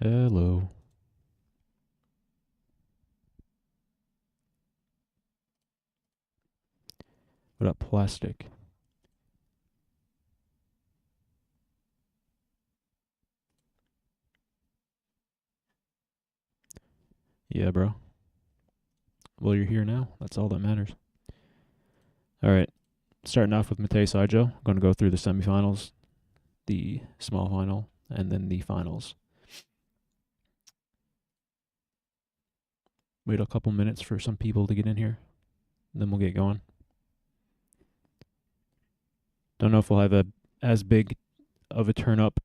Hello. What up, plastic? Yeah, bro. Well, you're here now. That's all that matters. All right. Starting off with Matei Saijo. I'm going to go through the semifinals, the small final, and then the finals. Wait a couple minutes for some people to get in here. Then we'll get going. Don't know if we'll have as big of a turn up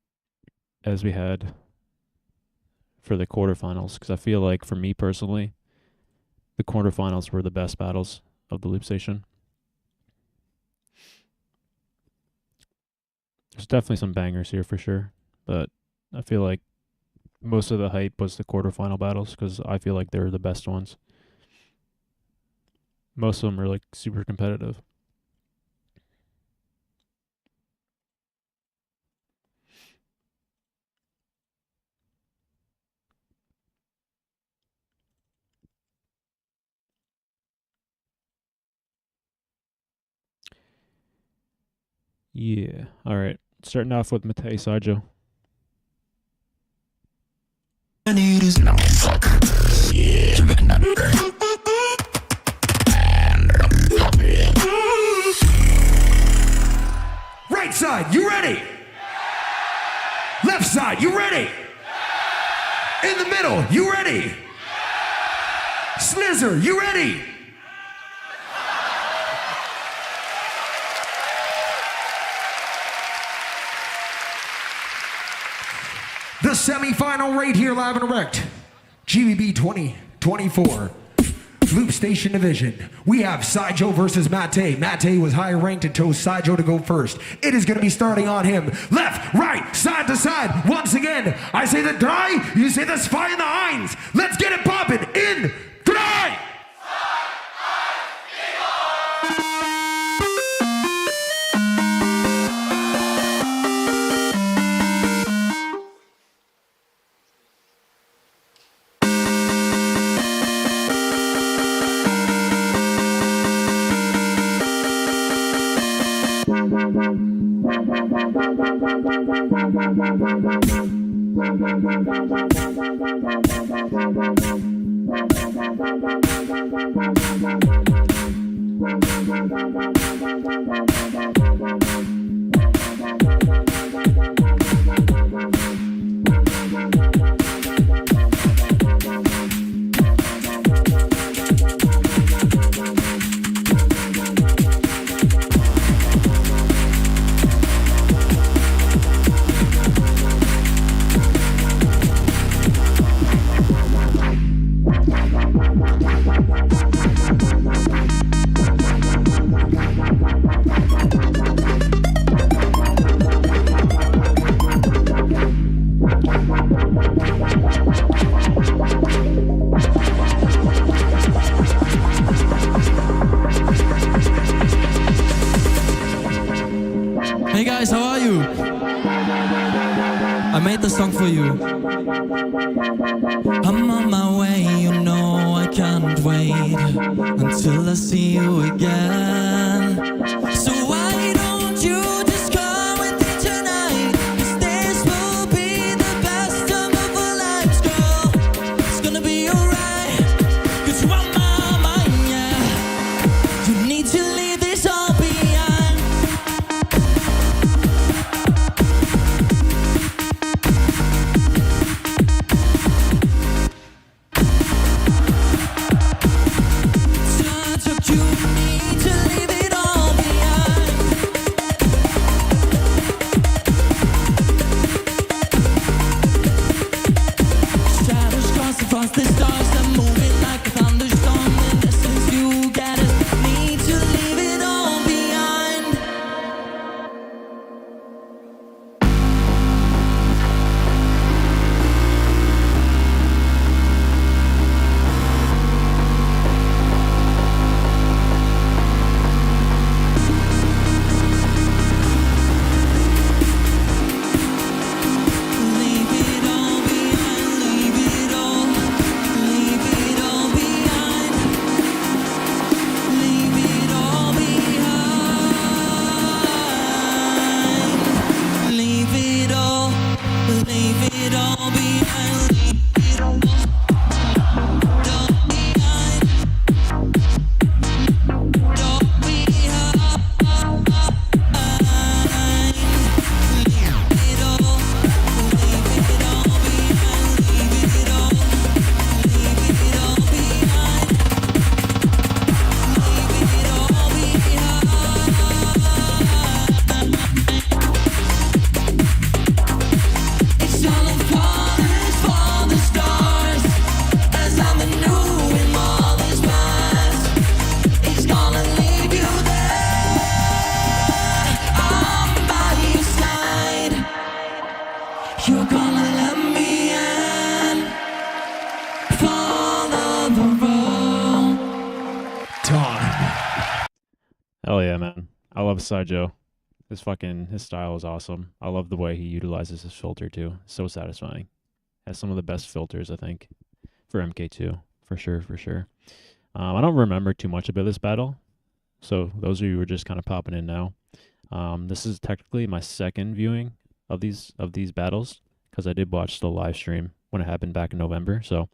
as we had for the quarterfinals, because I feel like, for me personally, the quarterfinals were the best battles of the Loop Station. There's definitely some bangers here for sure, but I feel like most of the hype was the quarterfinal battles, because I feel like they were the best ones. Most of them are like super competitive. Yeah. All right. Starting off with Matei Saijo. Right side, you ready? Left side, you ready? In the middle, you ready? Snizzer, you ready? The semi-final right here, live and direct. GBB 2024. Loop Station Division. We have Saijo versus Matei. Matei was higher ranked and chose Saijo to go first. It is going to be starting on him. Left, right, side to side. Once again, I say the dry, you say the spy and the Heinz. Let's get it popping in dry. Hey guys, how are you? I made the song for you. I'm on my way, you know I can't wait until I see you again. So why don't you just come with me tonight? 'Cause this will be the best time of our lives, girl. It's gonna be alright, 'cause you're on my mind, yeah. You need to leave this all behind. You need to leave it all behind. Hell yeah, man. I love Saijo. His style is awesome. I love the way he utilizes his filter too. So satisfying. Has some of the best filters, I think, for MK2. For sure, for sure. I don't remember too much about this battle. So those of you who are just kind of popping in now, this is technically my second viewing of these battles because I did watch the live stream when it happened back in November. So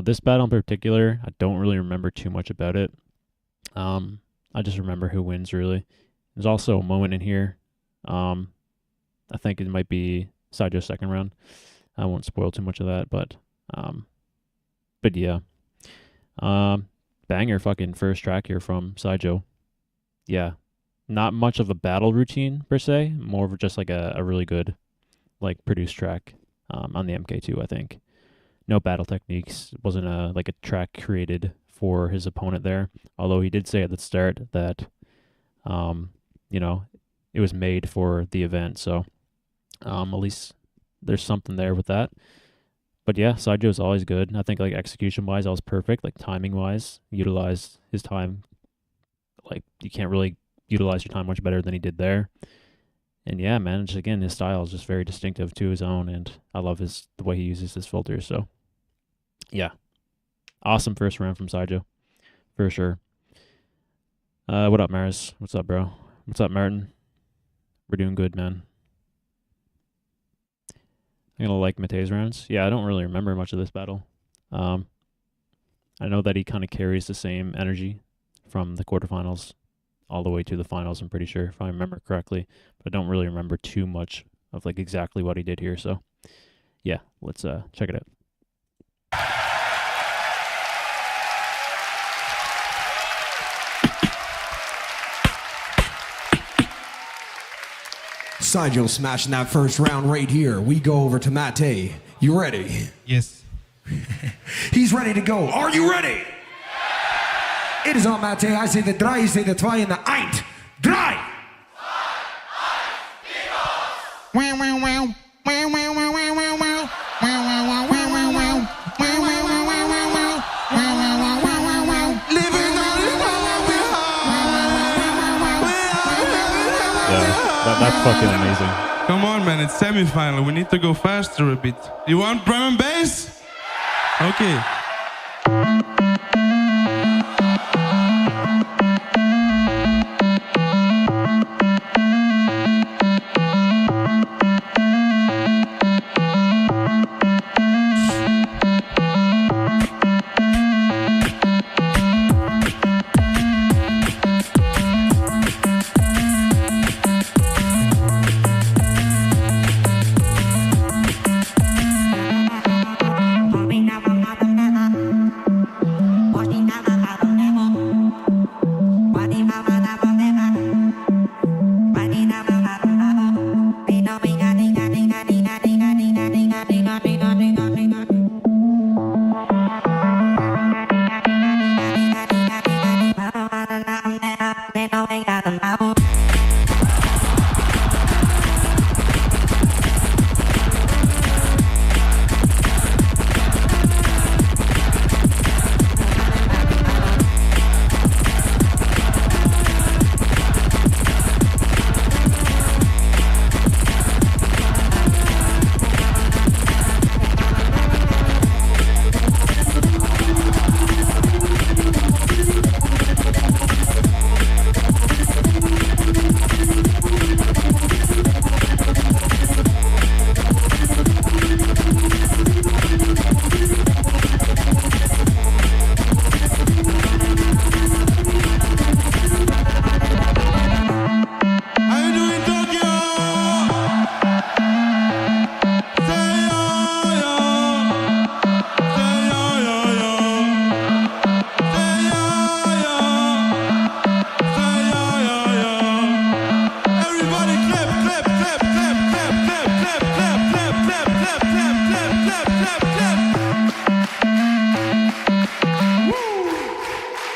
this battle in particular, I don't really remember too much about it. I just remember who wins really. There's also a moment in here. I think it might be Saijo's second round. I won't spoil too much of that, but yeah. Banger fucking first track here from Saijo. Yeah. Not much of a battle routine per se, more of just like a really good like produced track on the MK2, I think. No battle techniques. It wasn't a track created for his opponent there. Although he did say at the start that you know, it was made for the event, so at least there's something there with that. But yeah, Saijo's always good. I think like execution wise, I was perfect. Like timing wise, utilized his time. Like you can't really utilize your time much better than he did there. And yeah, man, just again, his style is just very distinctive to his own, and I love the way he uses his filters. So yeah, awesome first round from Saijo, for sure. What up, Maris? What's up, bro? What's up, Martin? We're doing good, man. I'm gonna like Mate's rounds. Yeah, I don't really remember much of this battle. I know that he kind of carries the same energy from the quarterfinals all the way to the finals, I'm pretty sure, if I remember correctly. But I don't really remember too much of like exactly what he did here. So yeah, let's check it out. Saijo smashing that first round right here. We go over to Mate. You ready? Yes. He's ready to go. Are you ready? It is on Mate. I say the drei, you say the zwei, and the eint. Drei! That's fucking amazing. Come on, man, it's semi-final. We need to go faster a bit. You want drum and bass? Okay.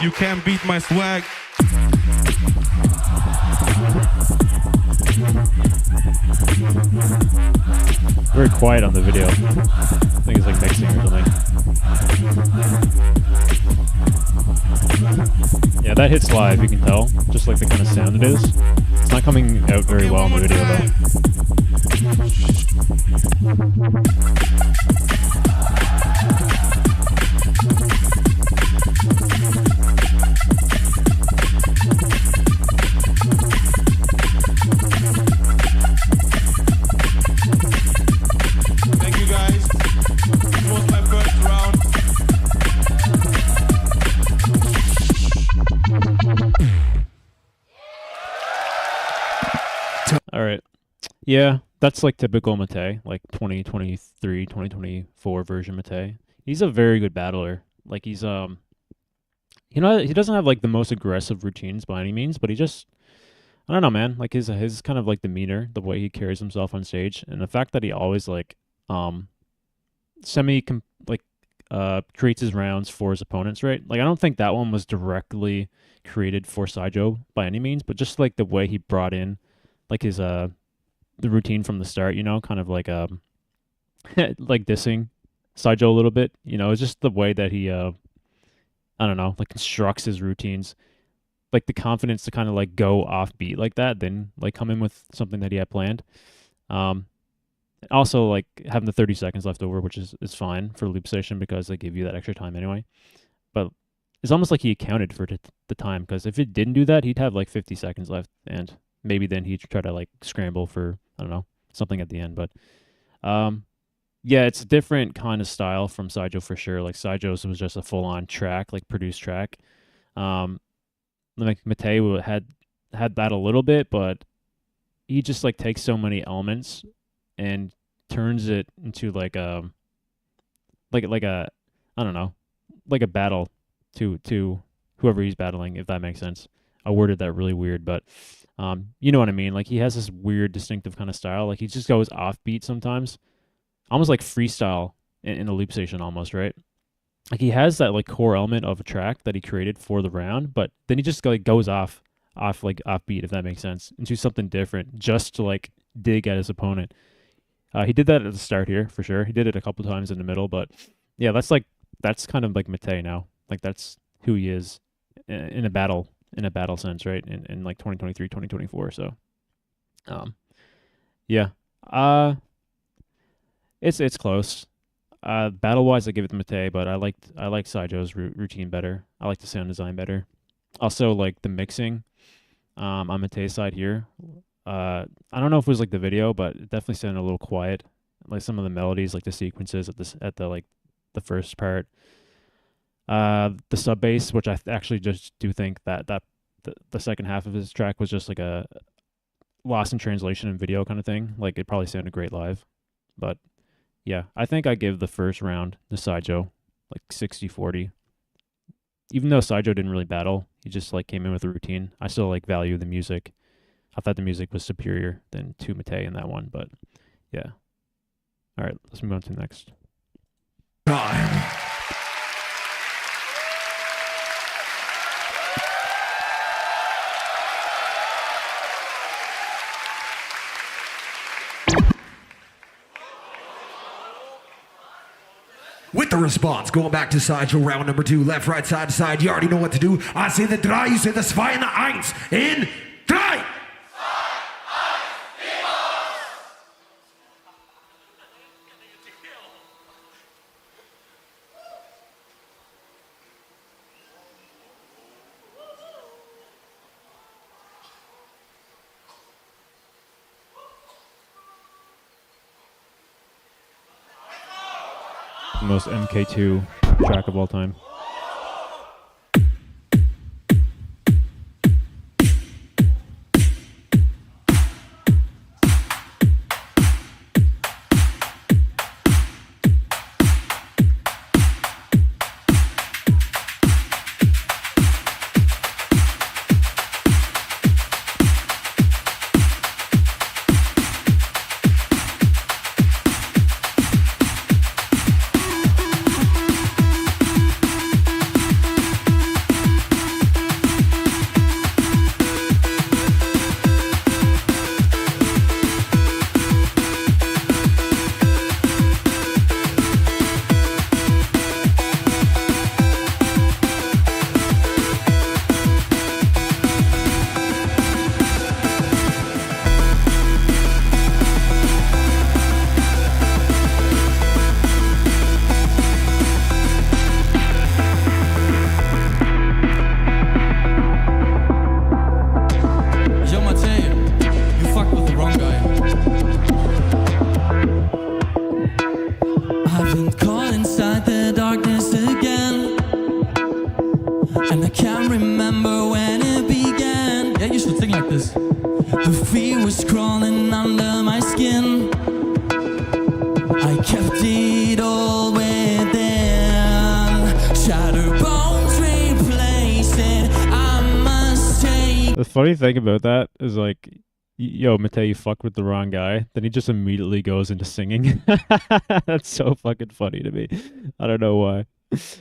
You can't beat my swag. Very quiet on the video. I think it's like mixing or something. Yeah, Yeah, that hits live, you can tell. Just like the kind of sound it is. It's not coming out very well in the video Thank you guys. This was my first round. Alright. Yeah, that's like typical Matei, like 2023, 2024 version Matei. He's a very good battler. Like he's he doesn't have like the most aggressive routines by any means, but he just, I don't know, man. Like his kind of like demeanor, the way he carries himself on stage, and the fact that he always like creates his rounds for his opponents, right? Like I don't think that one was directly created for Saijo by any means, but just like the way he brought in like his the routine from the start, you know, kind of like like dissing Saijo a little bit, you know, it's just the way that he I don't know, like constructs his routines, like the confidence to kind of like go off beat like that, then like come in with something that he had planned. Also like having the 30 seconds left over, which is fine for Loop Station because they give you that extra time anyway. But it's almost like he accounted for the time, because if it didn't do that, he'd have like 50 seconds left, and maybe then he'd try to like scramble for, I don't know, something at the end. But yeah, it's a different kind of style from Saijo for sure. Like Saijo's was just a full-on track, like produced track. Like Matei had that a little bit, but he just like takes so many elements and turns it into like a I don't know, like a battle to whoever he's battling, if that makes sense. I worded that really weird, but you know what I mean. Like he has this weird, distinctive kind of style. Like he just goes offbeat sometimes, almost like freestyle in a Loop Station, almost, right? Like he has that like core element of a track that he created for the round, but then he just like goes off offbeat, if that makes sense, into something different, just to like dig at his opponent. He did that at the start here for sure. He did it a couple times in the middle, but yeah, that's kind of like Matei now. Like that's who he is in a battle sense, right? In like 2023, 2024. So, yeah, it's close. Battle wise, I give it to Matei, but I like Saijo's routine better. I like the sound design better. Also, like the mixing, on Matei's side here. I don't know if it was like the video, but it definitely sounded a little quiet. Like some of the melodies, like the sequences at the like the first part. The sub bass, which I actually just do think that the second half of his track was just like a lost in translation in video kind of thing. Like it probably sounded great live, but yeah, I think I give the first round to Saijo, like 60-40. Even though Saijo didn't really battle, he just like came in with a routine. I still like value the music. I thought the music was superior than to Matei in that one, but yeah. All right, let's move on to the next. Time. With the response, going back to Saijo, round number 2, left, right, side to side. You already know what to do. I say the 3, you say the 2 and the 1. In 3. The most MK2 track of all time. kept it all within. Shattered bones replacing. I must take. The funny thing about that is like, yo, Matei, you fucked with the wrong guy. Then he just immediately goes into singing. That's so fucking funny to me. I don't know why.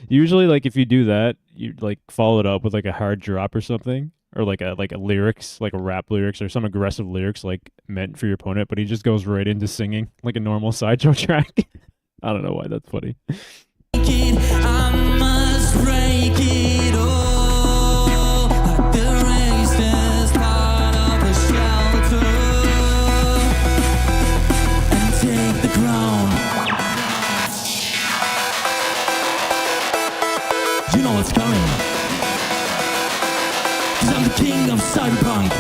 Usually, like if you do that, you like follow it up with like a hard drop or something, or like a lyrics, like a rap lyrics or some aggressive lyrics like meant for your opponent. But he just goes right into singing like a normal sideshow track. I don't know why that's funny. I must break it all. Like the race is part of the shelter. And take the crown. You know what's coming. 'Cause I'm the king of cyberpunk.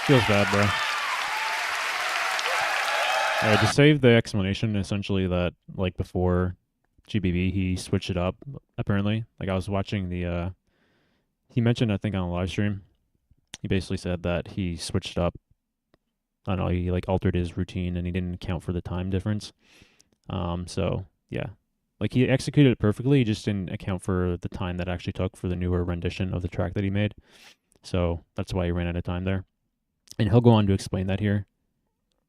Feels bad, bro. Alright, to save the explanation, essentially that, like, before GBB, he switched it up, apparently. Like, I was watching the, he mentioned, I think, on a live stream, he basically said that he switched it up. I don't know, he, like, altered his routine, and he didn't account for the time difference. So, yeah. Like, he executed it perfectly, he just didn't account for the time that actually took for the newer rendition of the track that he made. So, that's why he ran out of time there. And he'll go on to explain that here.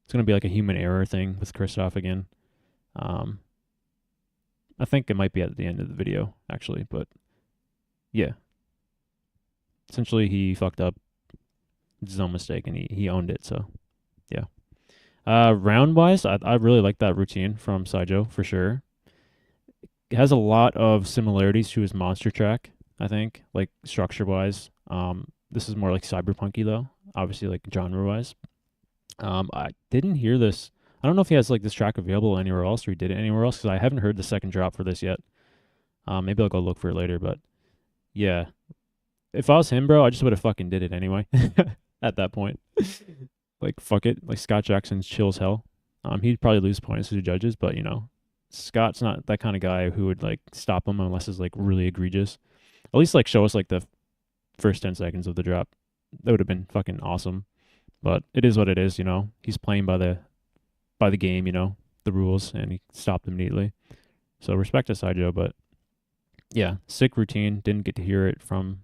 It's going to be like a human error thing with Christoph again. I think it might be at the end of the video, actually, but yeah. Essentially, he fucked up. It's his own mistake, and he owned it, so yeah. Round-wise, I really like that routine from Saijo, for sure. It has a lot of similarities to his monster track, I think, like structure-wise. This is more like cyberpunky, though. Obviously, like genre-wise. I didn't hear this. I don't know if he has like this track available anywhere else, or he did it anywhere else, because I haven't heard the second drop for this yet. Maybe I'll go look for it later, but yeah. If I was him, bro, I just would have fucking did it anyway. At that point. Like, fuck it. Like, Scott Jackson's chill as hell. He'd probably lose points to the judges, but, you know, Scott's not that kind of guy who would, like, stop him unless it's, like, really egregious. At least, like, show us, like, the first 10 seconds of the drop. That would have been fucking awesome. But it is what it is, you know. He's playing by the game, you know, the rules, and he stopped immediately. So respect to Saijo, but yeah, sick routine. Didn't get to hear it from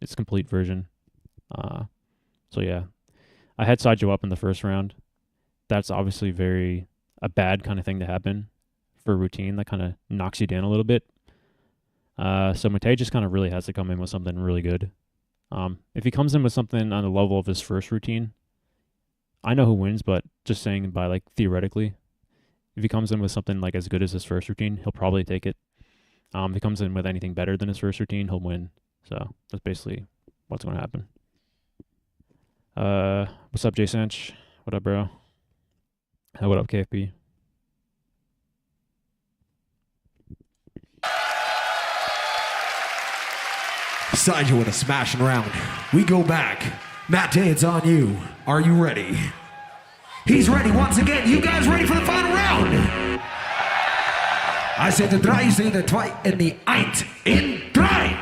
its complete version. So yeah, I had Saijo up in the first round. That's obviously a bad kind of thing to happen for a routine. That kind of knocks you down a little bit. So Matei just kind of really has to come in with something really good. If he comes in with something on the level of his first routine, I know who wins, but just saying by like theoretically, if he comes in with something like as good as his first routine, he'll probably take it. If he comes in with anything better than his first routine, he'll win. So that's basically what's going to happen. What's up, Jay Sanch? What up, bro? What up, KFP? Saijo with a smashing round. We go back Matt, it's on you. Are you ready? He's ready once again. You guys ready for the final round? I say the 3, say the 2 en the 1 in 3.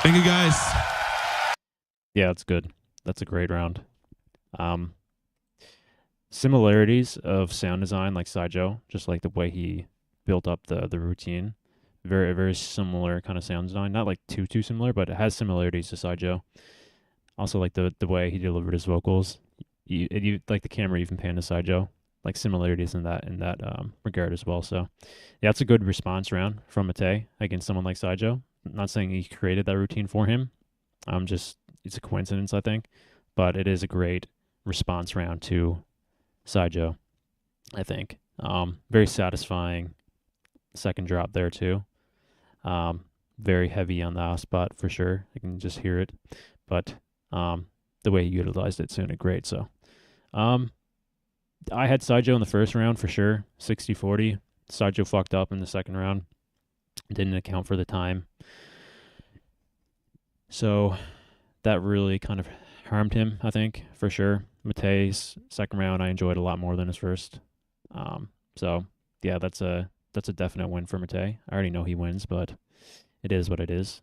Thank you, guys. Yeah, it's good. That's a great round. Similarities of sound design, like Saijo, just like the way he built up the routine. Very, very similar kind of sound design. Not like too similar, but it has similarities to Saijo. Also, like the way he delivered his vocals. You like the camera even panned to Saijo. Like similarities in that regard as well. So, yeah, it's a good response round from Matei against someone like Saijo. I'm not saying he created that routine for him. Just it's a coincidence, I think, but it is a great response round to Saijo, I think. Very satisfying second drop there too. Very heavy on the off spot for sure. I can just hear it, but the way he utilized it sounded great. So, I had Saijo in the first round for sure, 60-40. Saijo fucked up in the second round. Didn't account for the time. So that really kind of harmed him, I think, for sure. Matei's second round I enjoyed a lot more than his first. So yeah, that's a definite win for Matei. I already know he wins, but it is what it is.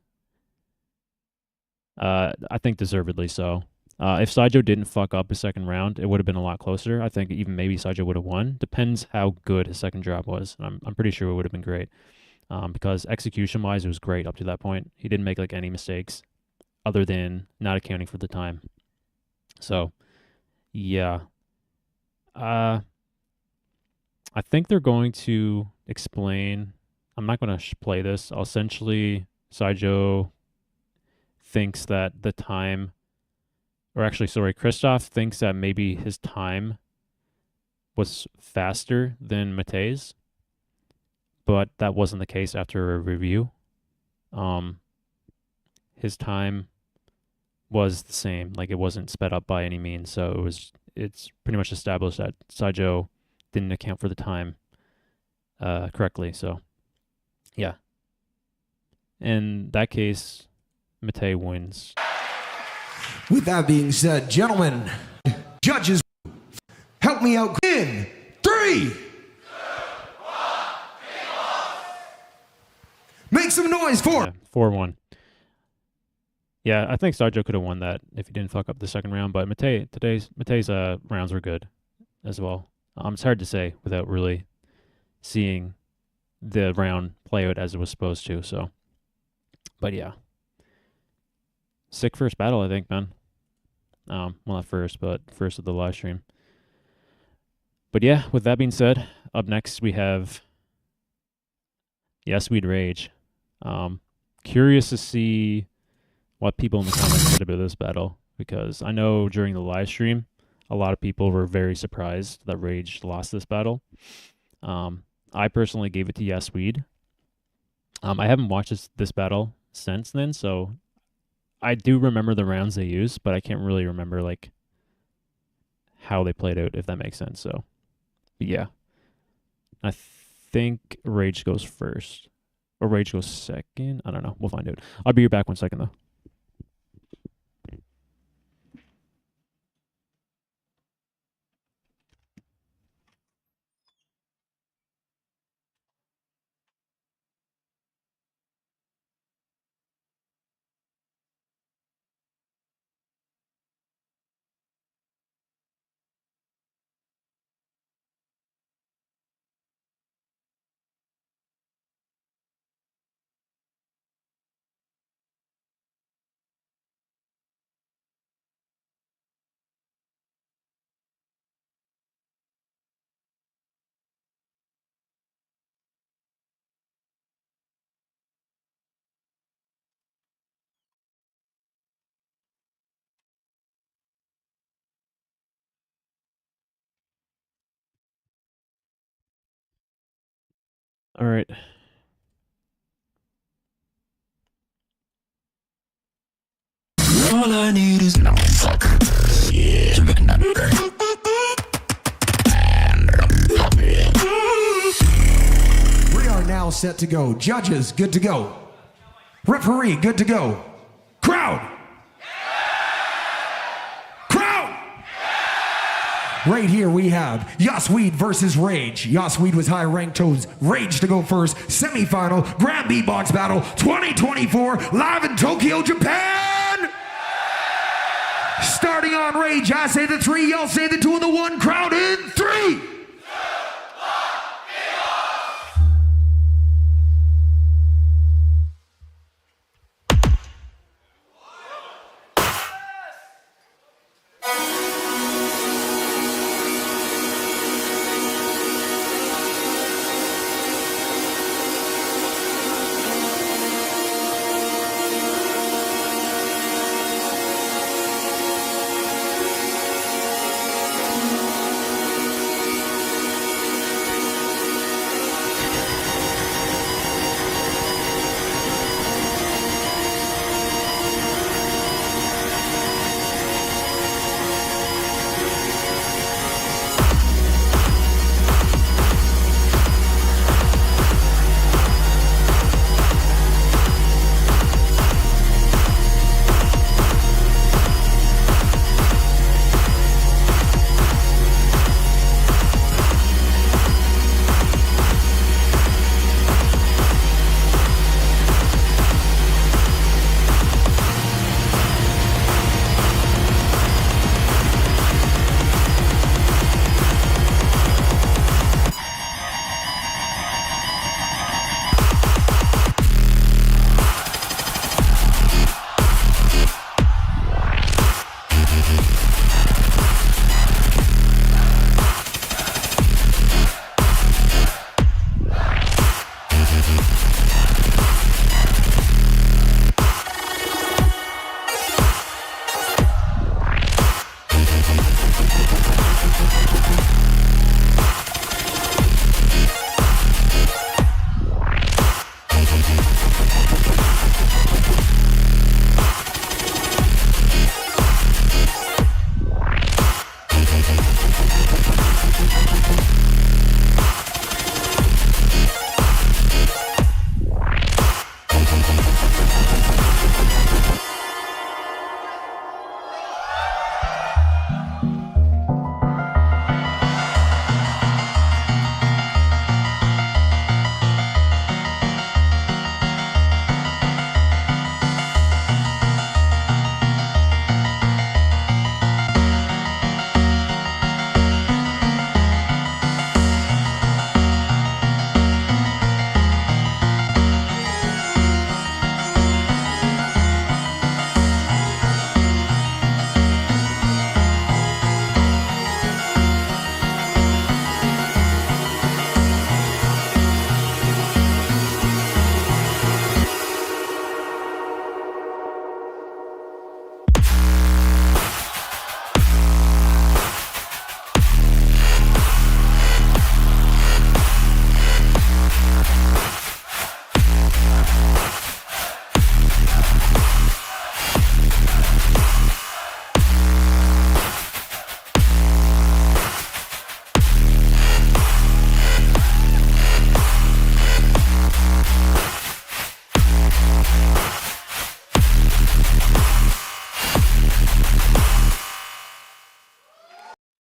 I think deservedly so. If Saijo didn't fuck up his second round, it would have been a lot closer. I think even maybe Saijo would have won. Depends how good his second drop was. I'm pretty sure it would have been great. because execution-wise, it was great up to that point. He didn't make like any mistakes other than not accounting for the time. So, yeah. I think they're going to explain. I'm not going to play this. Essentially, Saijo thinks that the time, or actually, sorry, Christoph thinks that maybe his time was faster than Matei's, but that wasn't the case after a review. His time was the same, like it wasn't sped up by any means. So it's pretty much established that Saijo didn't account for the time correctly. So yeah, in that case, Matei wins. With that being said, gentlemen, judges, help me out in 3. Make some noise for. Yeah, 4-1. Yeah, I think Saijo could have won that if he didn't fuck up the second round. But Matei's rounds were good as well. It's hard to say without really seeing the round play out as it was supposed to. So, but yeah, sick first battle, I think, man. Well, not first, but first of the live stream. But yeah, with that being said, up next we have Yes We'd Rage. Curious to see what people in the comments said about this battle, because I know during the live stream, a lot of people were very surprised that Rage lost this battle. I personally gave it to Yes Weed. I haven't watched this battle since then, so I do remember the rounds they used, but I can't really remember like how they played out, if that makes sense. So, but yeah, I think Rage goes first, or Rage goes second. I don't know. We'll find out. I'll be back 1 second though. All right. All I need is no fuck. We are now set to go. Judges, good to go. Referee, good to go. Crowd. Crowd. Right here we have Yasweed versus Rage. Yasweed was high ranked, chose Rage to go first. Semi-final Grand Beatbox Battle 2024 live in Tokyo, Japan. Starting on Rage, I say the 3, y'all say the 2 and the 1. Crowd in 3.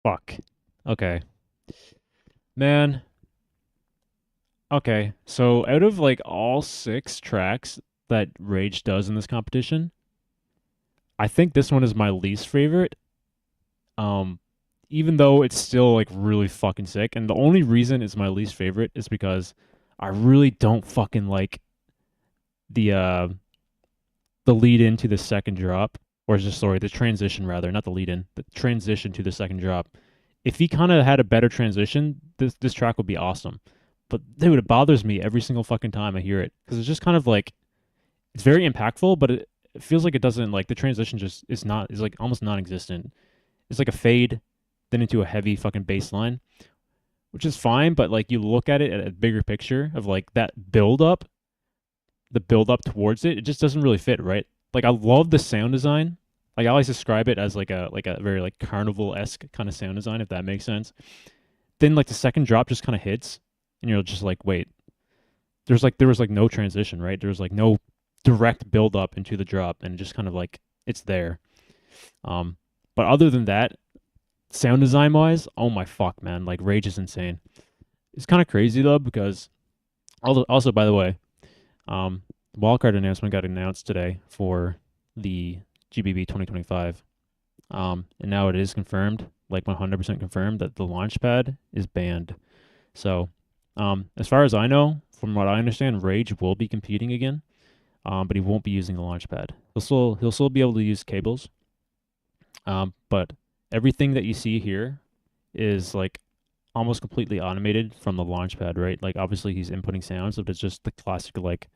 Fuck. Okay. Man. Okay. So out of like all 6 tracks that Rage does in this competition, I think this one is my least favorite. Um, even though it's still like really fucking sick. And the only reason it's my least favorite is because I really don't fucking like the uh the lead into the second drop, or just sorry, the transition rather, not the lead in, the transition to the second drop. If he kind of had a better transition, this track would be awesome. But dude, it bothers me every single fucking time I hear it because it's just kind of like it's very impactful, but it feels like it doesn't like the transition just is like almost non-existent. It's like a fade, then into a heavy fucking bass line, which is fine, but like you look at it at a bigger picture of like that build up, the build up towards it, it just doesn't really fit, right? Like I love the sound design. Like I always describe it as like a very like carnival-esque kind of sound design, if that makes sense. Then like the second drop just kind of hits, and you're just like, wait, there was like no transition, right? There was like no direct build up into the drop, and just kind of like it's there. But other than that, sound design wise, oh my fuck, man, like Rage is insane. It's kind of crazy though because also by the way, wildcard announcement got announced today for the GBB 2025. And now it is confirmed, like 100% confirmed, that the Launchpad is banned. So, as far as I know, from what I understand, Rage will be competing again, but he won't be using the Launchpad. He'll still be able to use cables. But everything that you see here is like almost completely automated from the Launchpad, right? Like obviously he's inputting sounds, but it's just the classic like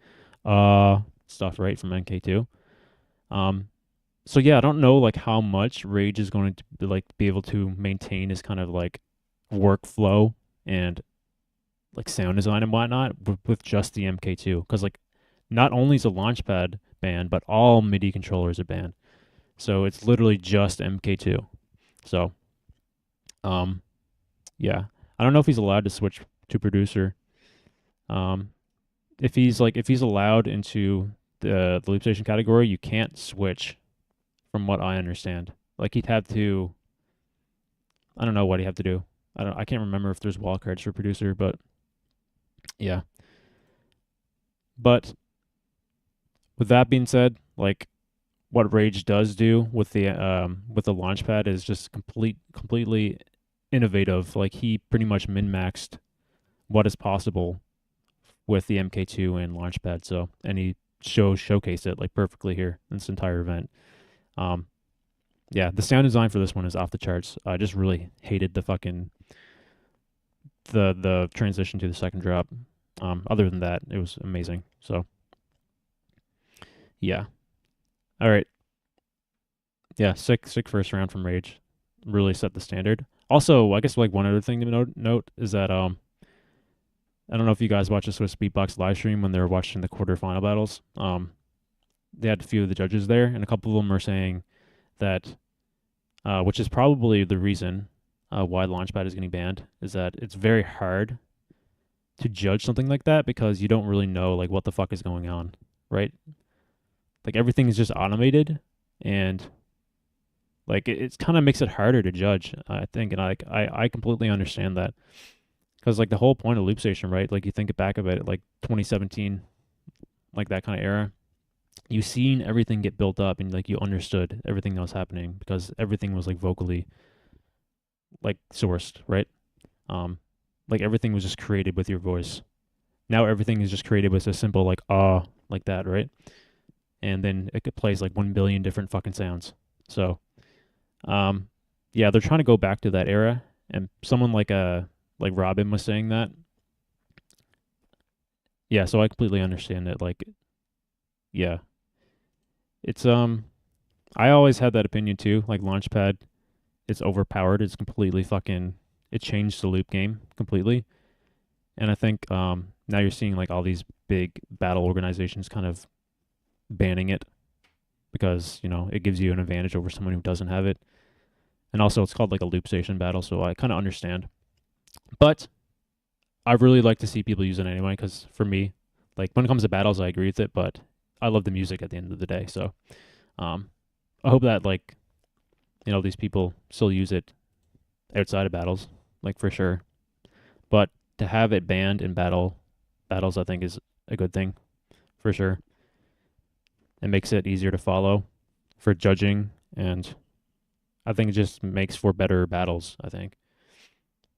stuff, right, from MK2. So yeah, I don't know like how much Rage is going to like be able to maintain his kind of like workflow and like sound design and whatnot with just the MK2, because like not only is the Launchpad banned, but all MIDI controllers are banned. So it's literally just MK2. So, yeah, I don't know if he's allowed to switch to producer. If he's allowed into the LoopStation category, you can't switch, from what I understand. Like he'd have to. I don't know what he'd have to do. I can't remember if there's wildcards for producer, but yeah. But with that being said, like what Rage does do with the Launchpad is just completely innovative. Like he pretty much min-maxed what is possible with the MK2 and Launchpad. So, and he showcased it like perfectly here in this entire event. Yeah, the sound design for this one is off the charts. I just really hated the fucking the transition to the second drop. Other than that, it was amazing. So, yeah. All right. Yeah, sick first round from Rage. Really set the standard. Also, I guess like one other thing to note is that I don't know if you guys watched the Swiss Beatbox live stream when they were watching the quarterfinal battles. They had a few of the judges there, and a couple of them are saying that, which is probably the reason why Launchpad is getting banned, is that it's very hard to judge something like that because you don't really know like what the fuck is going on, right? Like everything is just automated, and like it kind of makes it harder to judge, I think, and I completely understand that. Because like the whole point of LoopStation, right? Like you think back of it, like 2017, like that kind of era, you seen everything get built up and like you understood everything that was happening because everything was like vocally like sourced, right? Like everything was just created with your voice. Now everything is just created with a simple like like that, right? And then it plays like 1 billion different fucking sounds. So, yeah, they're trying to go back to that era, and someone like Robin was saying that. Yeah, so I completely understand it. Like, yeah, it's I always had that opinion too. Like Launchpad, it's overpowered. It's completely fucking. It changed the loop game completely, and I think now you're seeing like all these big battle organizations kind of banning it because it gives you an advantage over someone who doesn't have it, and also it's called like a LoopStation battle, so I kind of understand. But I really like to see people use it anyway, because for me, like when it comes to battles, I agree with it, but I love the music at the end of the day. So I hope that like these people still use it outside of battles, like for sure. But to have it banned in battles, I think is a good thing for sure. It makes it easier to follow for judging, and I think it just makes for better battles. I think,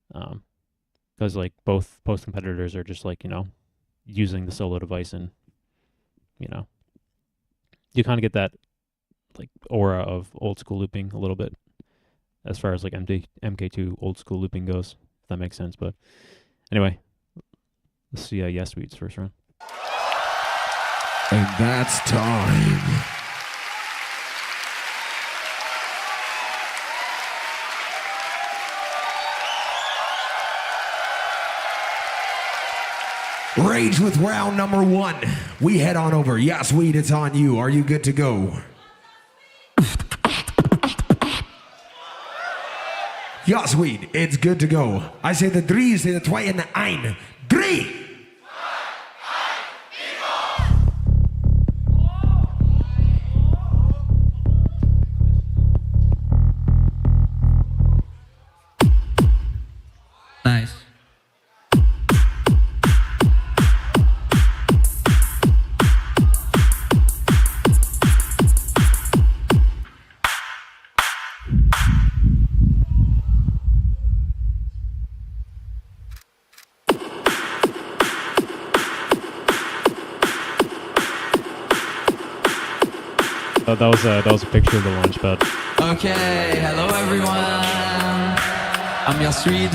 because like both post competitors are just like using the solo device, and you know you kind of get that like aura of old school looping a little bit as far as like MK2 old school looping goes, if that makes sense. But anyway, let's see Yes Sweet's first round. And that's time. Rage with round number 1. We head on over. Yes, Weed, it's on you. Are you good to go? Yes, Weed, it's good to go. I say the 3, you say the 2 and the 1. 3! Nice. That was a picture of the launch pad. Okay, hello everyone. I'm Yasreed.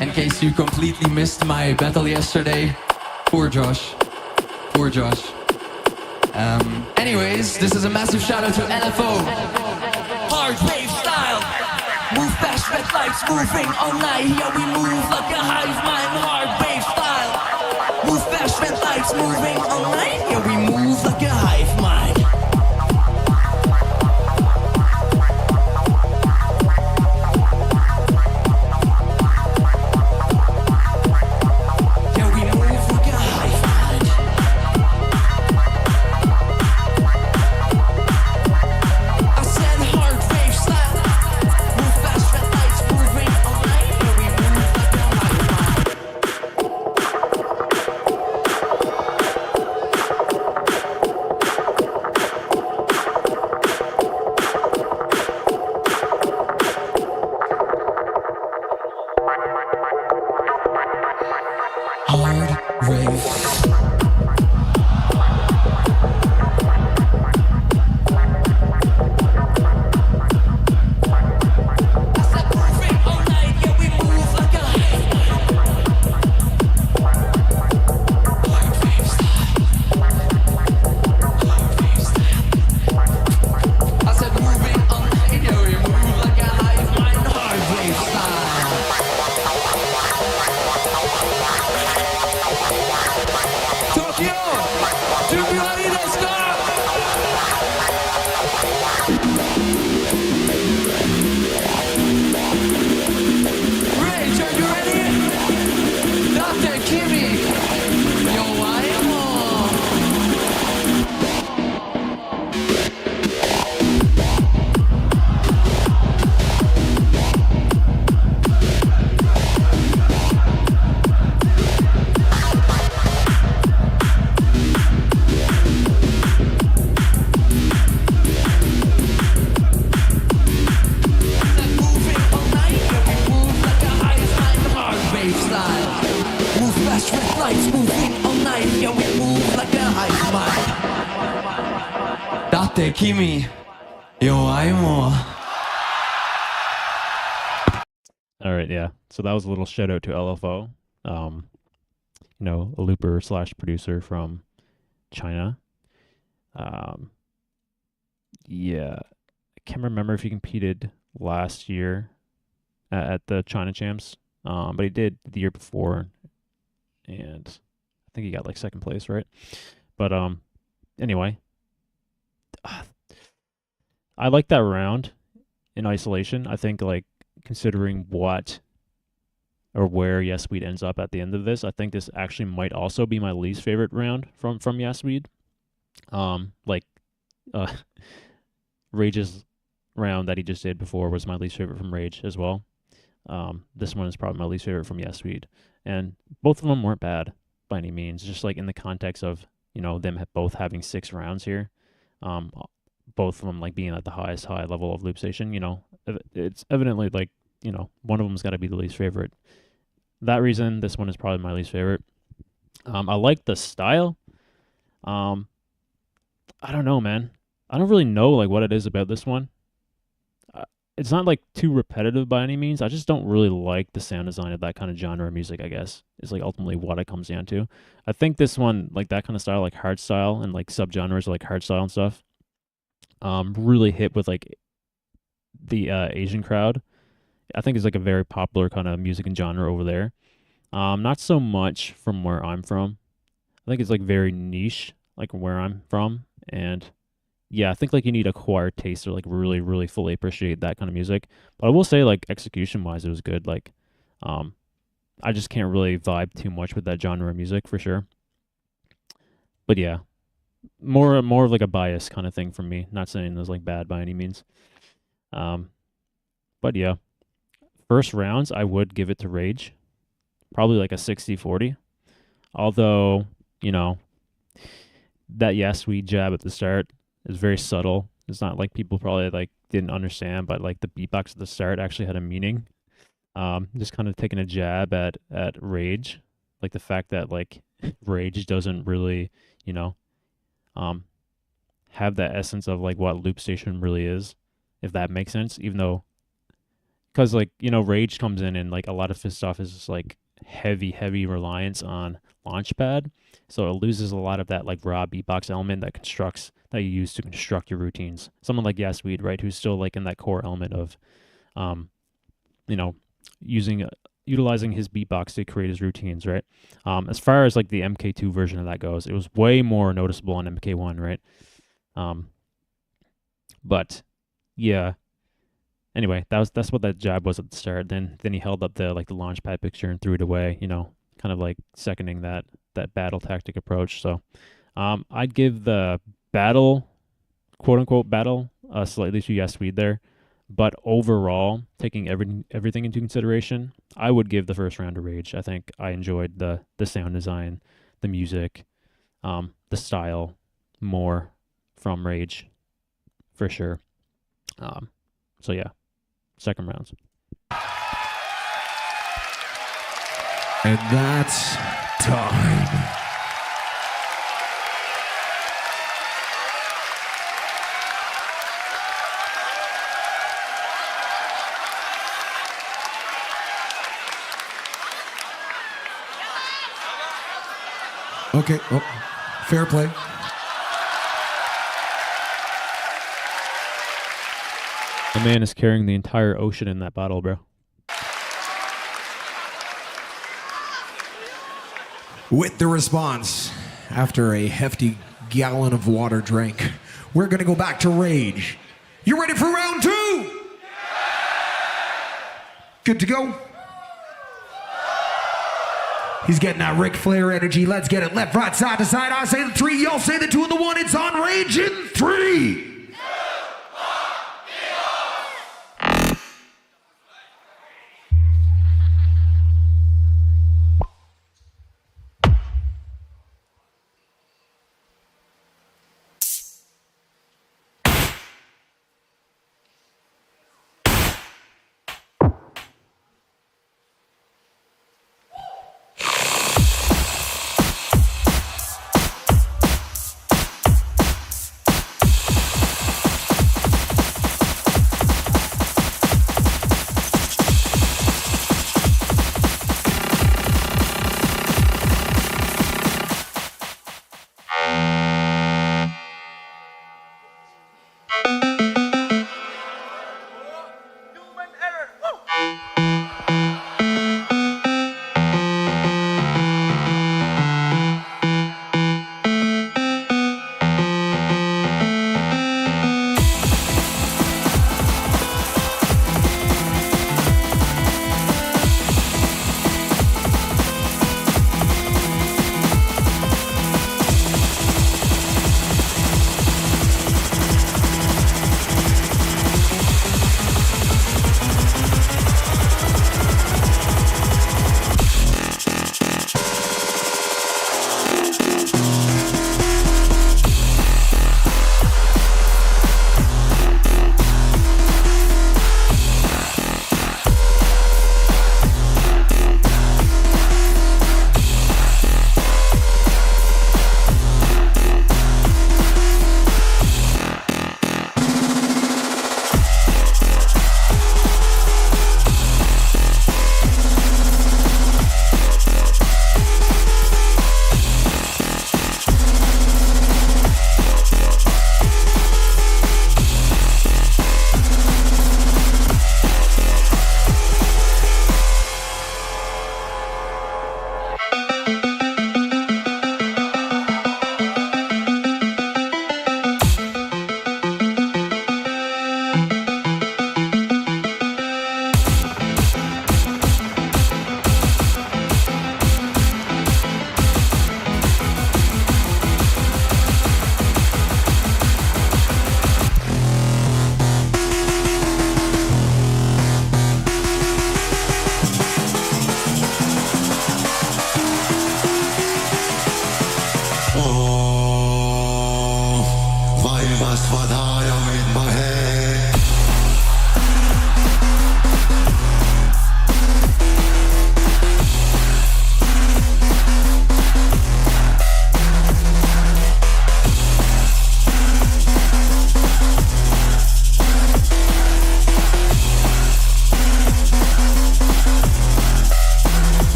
In case you completely missed my battle yesterday, poor Josh. Poor Josh. Anyways, this is a massive shout out to LFO. Hard wave style. Move fast, red lights moving all night. Yeah, we move like a hive mind. Hard wave style. Move fast, red lights moving all night. Yeah, we move like a hive mind. Kimi, yo, aimo. All right, yeah. So that was a little shout out to LFO, a looper / producer from China. Yeah, I can't remember if he competed last year at the China Champs, but he did the year before, and I think he got like second place, right? But anyway. I like that round in isolation. I think like considering what or where Yes Weed ends up at the end of this, I think this actually might also be my least favorite round from Yes Weed. Rage's round that he just did before was my least favorite from Rage as well. This one is probably my least favorite from Yes Weed, and both of them weren't bad by any means. Just like in the context of them both having 6 rounds here, both of them like being at the highest high level of Loop Station. It's evidently like one of them's got to be the least favorite. That reason, this one is probably my least favorite. I like the style. I don't know, man. I don't really know like what it is about this one. It's not like too repetitive by any means. I just don't really like the sound design of that kind of genre of music, I guess. Is like ultimately what it comes down to. I think this one, like that kind of style, like hard style and like subgenres like hard style and stuff, really hit with like the Asian crowd. I think it's like a very popular kind of music and genre over there. Not so much from where I'm from. I think it's like very niche, like where I'm from. And yeah, I think like you need acquired taste to like really, really fully appreciate that kind of music. But I will say like execution wise, it was good. Like, I just can't really vibe too much with that genre of music for sure. But yeah, more of like a bias kind of thing from me. Not saying it was like bad by any means. But yeah, first rounds, I would give it to Rage. Probably like a 60-40. Although, that Yes Weed jab at the start is very subtle. It's not like people probably like didn't understand, but like the beatbox at the start actually had a meaning. Just kind of taking a jab at Rage. Like the fact that like Rage doesn't really, have that essence of like what Loop Station really is, if that makes sense. Even though, because like Rage comes in and like a lot of his stuff is just like heavy reliance on Launchpad, so it loses a lot of that like raw beatbox element that you use to construct your routines. Someone like Yes Weed, right, who's still like in that core element of, utilizing his beatbox to create his routines, right? As far as like the MK2 version of that goes, it was way more noticeable on MK1, right? But yeah. Anyway, that's what that jab was at the start. Then he held up the Launchpad picture and threw it away, kind of like seconding that battle tactic approach. So I'd give the battle, quote unquote battle, slightly to Yes Weed there. But overall, taking everything into consideration, I would give the first round to Rage. I think I enjoyed the sound design, the music, the style more from Rage, for sure. So yeah, second rounds. And that's time. Okay, fair play. The man is carrying the entire ocean in that bottle, bro. With the response, after a hefty gallon of water drank, we're going to go back to Rage. You ready for round 2? Good to go? He's getting that Ric Flair energy. Let's get it left, right, side to side. I say the 3, y'all say the 2 and the 1. It's on Rage in 3.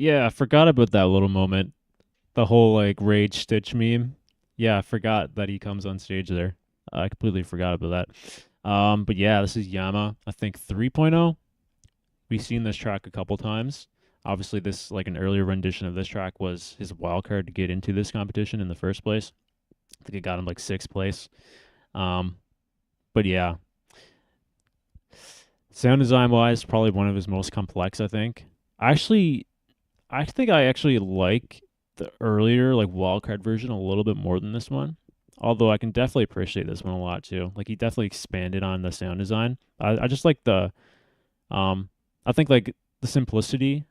Yeah, I forgot about that little moment. The whole like Rage Stitch meme. Yeah, I forgot that he comes on stage there. I completely forgot about that. But yeah, this is Yama, I think 3.0. We've seen this track a couple times. Obviously, this like an earlier rendition of this track was his wild card to get into this competition in the first place. I think it got him like sixth place. Um, but yeah, sound design wise, probably one of his most complex. I think I actually like the earlier like wildcard version a little bit more than this one. Although I can definitely appreciate this one a lot too. Like he definitely expanded on the sound design. I just like the um I think like the simplicity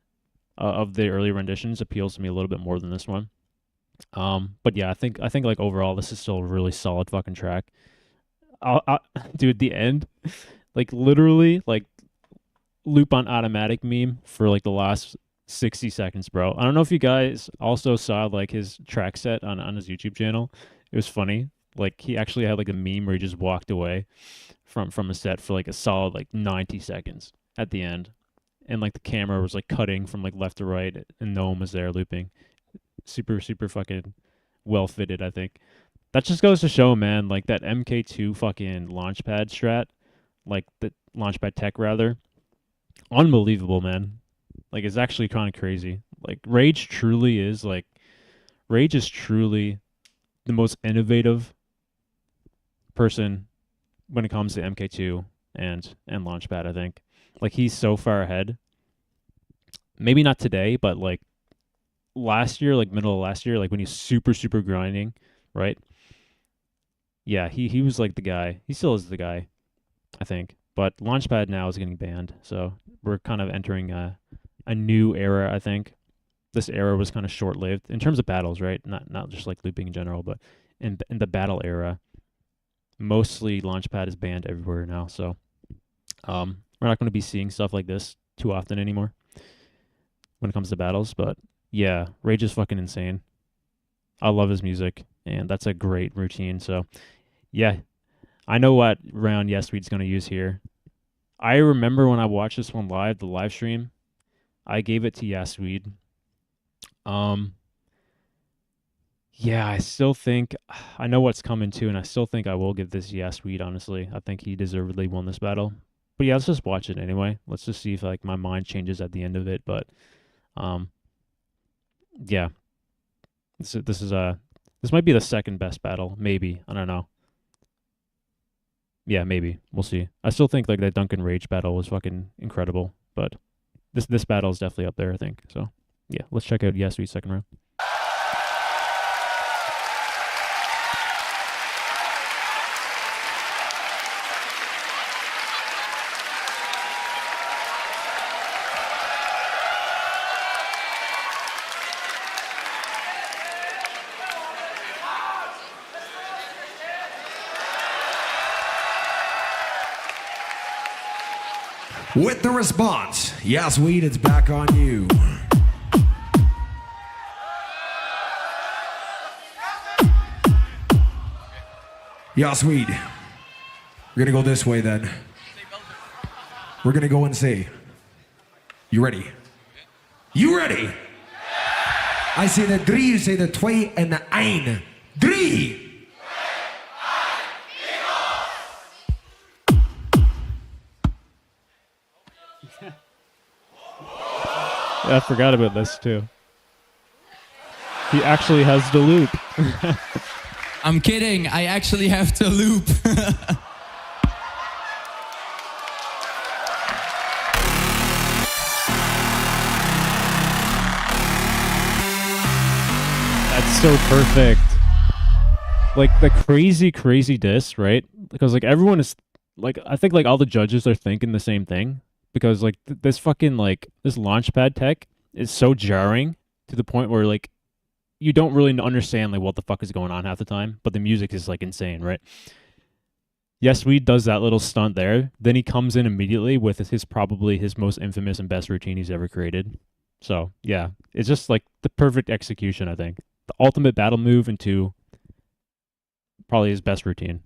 of the early renditions appeals to me a little bit more than this one. But yeah, I think like overall this is still a really solid fucking track. Dude, the end, like literally like loop on automatic meme for like the last 60 seconds, bro. I don't know if you guys also saw like his track set on his YouTube channel. It was funny. Like he actually had like a meme where he just walked away from a set for like a solid like 90 seconds at the end. And like the camera was like cutting from like left to right and no one was there looping. Super, super fucking well fitted, I think. That just goes to show, man, like that MK2 fucking launchpad strat, like the launchpad tech rather. Unbelievable, man. Like it's actually kind of crazy. Like Rage is truly the most innovative person when it comes to MK2 and Launchpad, I think. Like he's so far ahead. Maybe not today, but like last year, like middle of last year, like when he's super, super grinding, right? Yeah, he was like the guy. He still is the guy, I think. But Launchpad now is getting banned, so we're kind of entering a new era, I think. This era was kind of short-lived in terms of battles, right? Not just like looping in general, but in the battle era, mostly Launchpad is banned everywhere now. So we're not going to be seeing stuff like this too often anymore when it comes to battles. But yeah, Rage is fucking insane. I love his music, and that's a great routine. So yeah, I know what round Yes Weed's going to use here. I remember when I watched this one live, the live stream, I gave it to Yes Weed. Yeah, I still think I know what's coming too, and I still think I will give this Yes Weed, honestly. I think he deservedly won this battle. But yeah, let's just watch it anyway. Let's just see if like my mind changes at the end of it. But yeah. This might be the second best battle, maybe. I don't know. Yeah, maybe. We'll see. I still think like that Duncan Rage battle was fucking incredible, but this battle is definitely up there, I think. So yeah, let's check out Yes Weed's second round. With the response, Yes Weed, it's back on you. Yes Weed, we're gonna go this way then. We're gonna go and say, you ready? You ready? I say the 3, you say the 2 and the 1. 3! Yeah, I forgot about this too. He actually has the loop. I'm kidding, I actually have to loop. That's so perfect. Like the crazy diss, right? Because like everyone is like, I think like all the judges are thinking the same thing. Because like this fucking like this launchpad tech is so jarring to the point where like you don't really understand like what the fuck is going on half the time, but the music is like insane, right? Yes, Weed does that little stunt there. Then he comes in immediately with his probably his most infamous and best routine he's ever created. So yeah, it's just like the perfect execution, I think. The ultimate battle move into probably his best routine.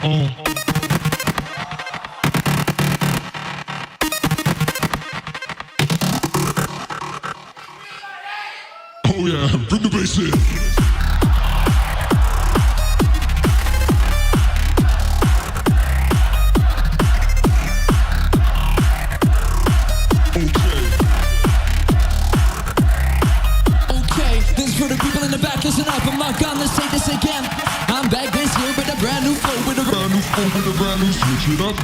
Oh yeah, bring the bass in. Okay, this is for the people in the back. Listen up, I'm not gonna say this again. I'm back this year with a brand new flow, with a brand new flow, with a brand new switch it up.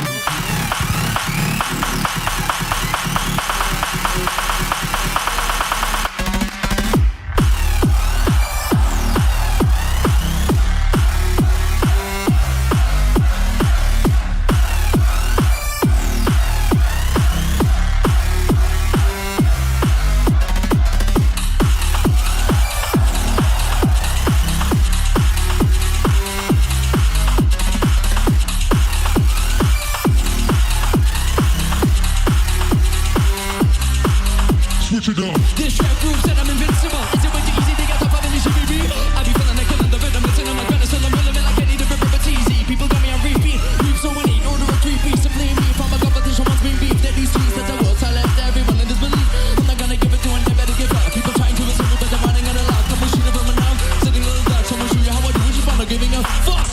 Switch it up. This rap group said I'm invincible. Is it way too easy to get top of in the GBB? I be feeling like killing the rhythm, it's in my gun, so I'm relevant like any different, but it's easy. People got me on repeat. Reap so many, order a 3-piece. Simply me from a competition once been beef. That these streets, that's a world silent to everyone in disbelief. I'm not gonna give it to one, they better give up. People trying to assume but they're running out of luck. I'm a shooter from a now. Sitting on the Dutch, I'm gonna show you how I do it, just not giving a fuck.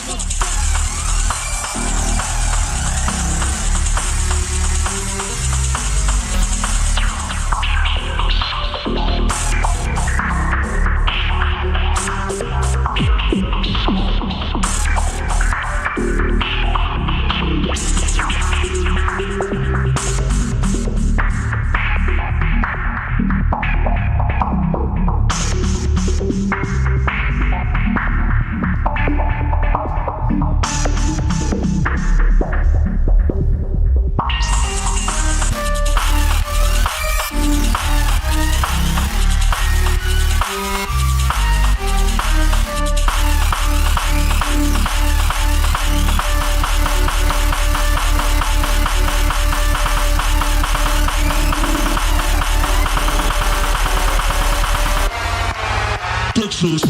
Texas.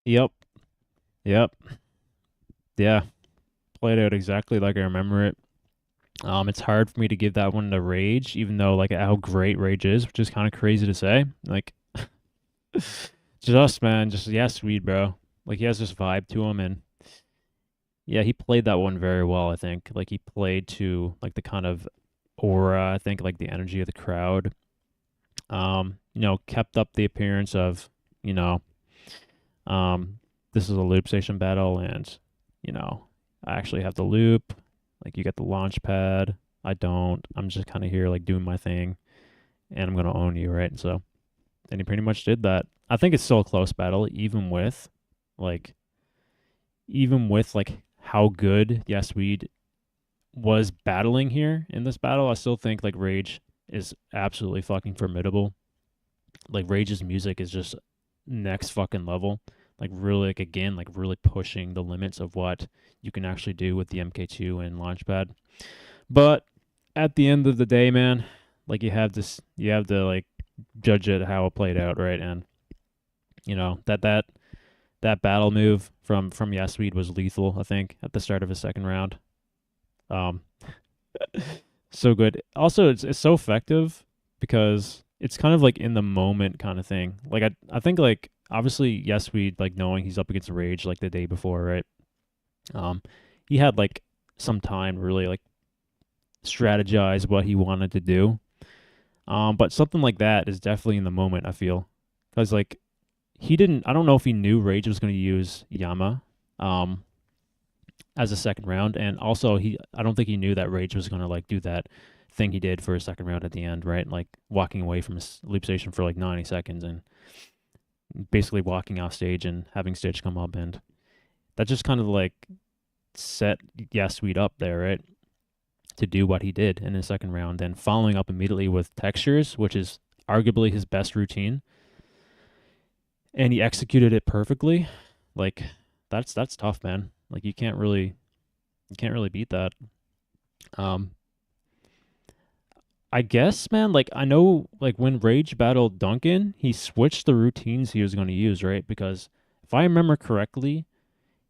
Yep. Yep. Yeah. Played out exactly like I remember it. It's hard for me to give that one to Rage, even though like how great Rage is, which is kind of crazy to say. Like, just man, just yeah, sweet bro. Like he has this vibe to him, and yeah, he played that one very well. I think like he played to like the kind of aura. I think like the energy of the crowd. Kept up the appearance of this is a loop station battle, and I actually have the loop. Like you get the launch pad. I don't. I'm just kind of here like doing my thing, and I'm gonna own you, right? And he pretty much did that. I think it's still a close battle, even with like how good Yes Weed was battling here in this battle. I still think like Rage is absolutely fucking formidable. Like Rage's music is just next fucking level. Like really, like again, like really pushing the limits of what you can actually do with the MK2 and Launchpad. But at the end of the day, man, like you have to like judge it how it played out, right? And that battle move from Yasweed was lethal, I think, at the start of his second round. So good. Also, it's so effective because it's kind of like in the moment kind of thing. Like I think like obviously Yasweed, like knowing he's up against Rage like the day before, right? He had like some time to really like strategize what he wanted to do. But something like that is definitely in the moment, I feel. Because like I don't know if he knew Rage was going to use Yama as a second round, and also I don't think he knew that Rage was going to like do that thing he did for his second round at the end, right? Like walking away from his loop station for like 90 seconds and basically walking off stage and having Stitch come up, and that just kind of like set Yasweed up there, right? to do what he did in the second round, and following up immediately with textures, which is arguably his best routine, and he executed it perfectly. Like that's tough, man. Like you can't really beat that. I guess, man, like I know like when Rage battled Duncan, he switched the routines he was going to use, right? Because if I remember correctly,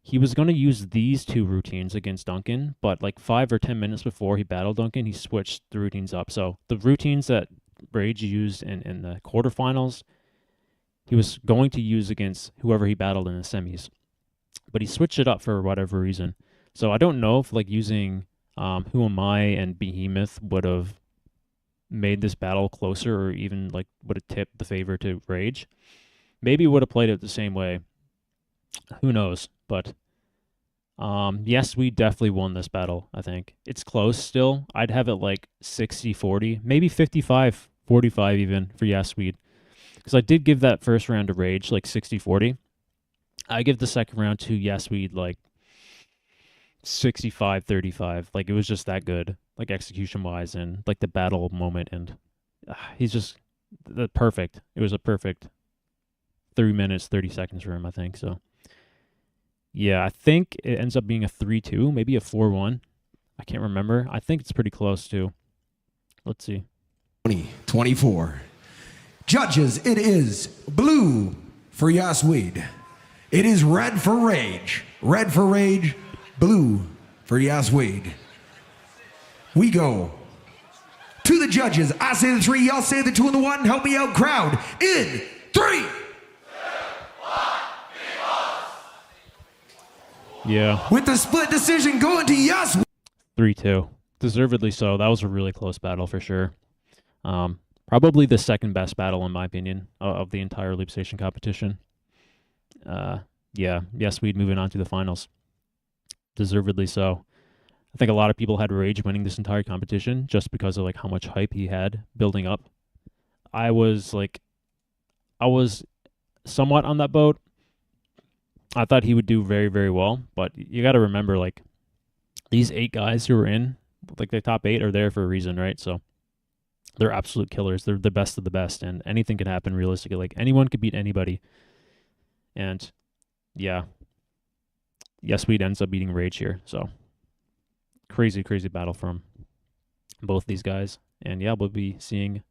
he was going to use these two routines against Duncan, but like 5 or 10 minutes before he battled Duncan, he switched the routines up. So the routines that Rage used in the quarterfinals, he was going to use against whoever he battled in the semis. But he switched it up for whatever reason. So I don't know if like using Who Am I and Behemoth would have made this battle closer, or even like would have tipped the favor to Rage. Maybe would have played it the same way. Who knows? But yes, we definitely won this battle, I think. It's close still. I'd have it like 60-40, maybe 55-45 even for Yasweed. Because I did give that first round to Rage like 60-40. I give the second round to Yasweed like 65-35. Like it was just that good, like execution wise and like the battle moment, and he's just perfect. It was a perfect 3 minutes 30 seconds for him, I think. So yeah, I think it ends up being a 3-2, maybe a 4-1. I can't remember. I think it's pretty close too. Let's see. 2024. Judges, it is blue for Yasweed. It is red for Rage. Red for Rage, blue for Yasweed. We go to the judges. I say the 3, y'all say the 2 and the 1. Help me out, crowd. In 3. Yeah. With the split decision going to Yasweed. 3-2. Deservedly so. That was a really close battle for sure. Probably the second best battle in my opinion of the entire Loop Station competition. Yeah, Yasweed moving on to the finals. Deservedly so. I think a lot of people had Rage winning this entire competition just because of like how much hype he had building up. I was somewhat on that boat. I thought he would do very, very well, but you got to remember, like, these 8 guys who are in, like, the top 8 are there for a reason, right? So they're absolute killers. They're the best of the best, and anything can happen realistically. Like, anyone could beat anybody. And, yeah, Yasweed ends up beating Rage here. So crazy, crazy battle from both these guys. And, yeah, we'll be seeing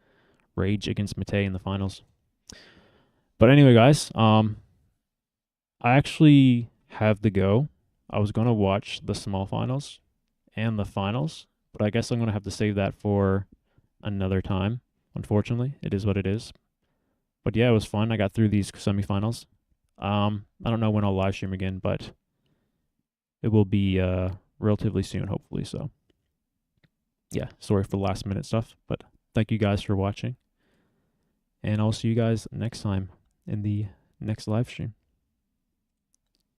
Rage against Matei in the finals. But anyway, guys, I actually have to go. I was going to watch the small finals and the finals, but I guess I'm going to have to save that for another time. Unfortunately, it is what it is. But yeah, it was fun. I got through these semifinals. I don't know when I'll live stream again, but it will be relatively soon, hopefully. So yeah, sorry for the last minute stuff, but thank you guys for watching. And I'll see you guys next time in the next live stream.